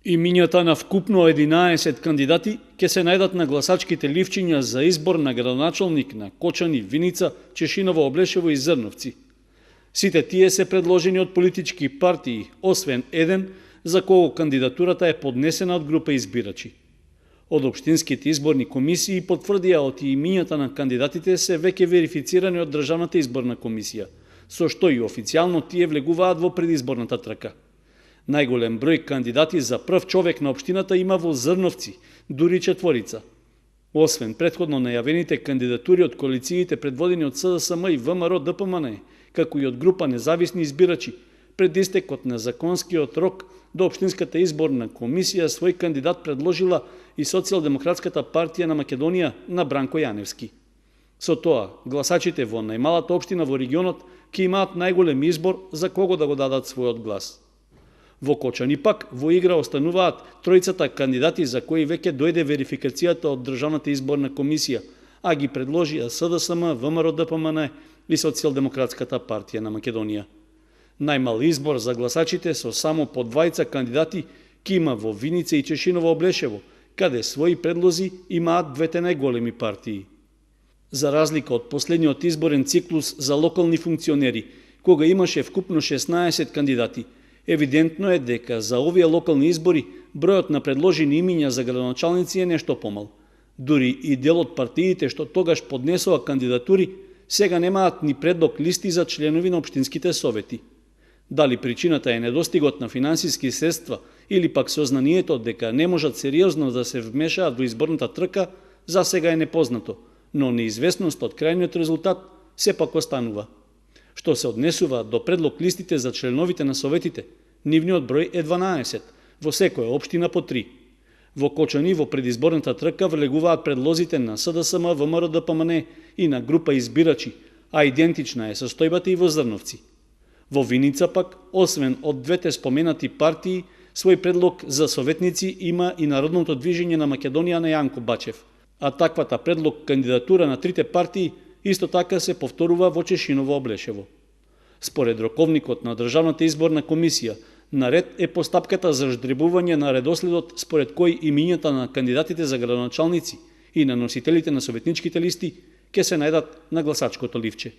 Имињата на вкупно 11 кандидати ќе се најдат на гласачките ливчиња за избор на градоначалник на Кочани, Виница, Чешиново, Облешево и Зрновци. Сите тие се предложени од политички партии, освен еден, за кого кандидатурата е поднесена од група избирачи. Од општинските изборни комисии потврдија оти имињата на кандидатите се веќе верифицирани од Државната изборна комисија, со што и официјално тие влегуваат во предизборната трка. Најголем број кандидати за прв човек на општината има во Зрновци, дури 4. Освен предходно најавените кандидатури од коалициите предводени од СДСМ и ВМРО ДПМН, како и од група независни избирачи, пред истекот на законскиот рок до општинската изборна комисија свој кандидат предложила и Социјалдемократската партија на Македонија на Бранко Јаневски. Со тоа, гласачите во најмалата општина во регионот ќе имаат најголем избор за кого да го дадат својот глас. Во Кочани пак во игра остануваат тројцата кандидати за кои веќе дојде верификацијата од Државната изборна комисија, а ги предложија СДСМ, ВМРО ДПМН и Социјалдемократската партија на Македонија. Најмал избор за гласачите со само по 2 кандидати ки има во Виница и Чешиново, Облешево, каде своји предлози имаат двете најголеми партии. За разлика од последниот изборен циклус за локални функционери, кога имаше вкупно 16 кандидати, евидентно е дека за овие локални избори бројот на предложени имиња за градоначалници е нешто помал. Дури и дел од партиите што тогаш поднесоа кандидатури, сега немаат ни предлог листи за членови на општинските совети. Дали причината е недостигот на финансиски средства или пак сознанието дека не можат сериозно да се вмешаат во изборната трка, за сега е непознато, но неизвестност од крајниот резултат сепак останува. Што се однесува до предлог листите за членовите на советите, нивниот број е 12, во секоја општина по 3. Во Кочани во предизборната трка влегуваат предлозите на СДСМ, ВМРО ДПМН и на група избирачи, а идентична е состојбата и во Зрновци. Во Виница пак, освен од двете споменати партии, свој предлог за советници има и Народното движење на Македонија на Јанко Бачев, а таквата предлог кандидатура на трите партии исто така се повторува во Чешиново, Облешево. Според роковникот на Државната изборна комисија, наред е постапката за ждребување на редоследот според кој имињата на кандидатите за градоначалници и на носителите на советничките листи ќе се најдат на гласачкото ливче.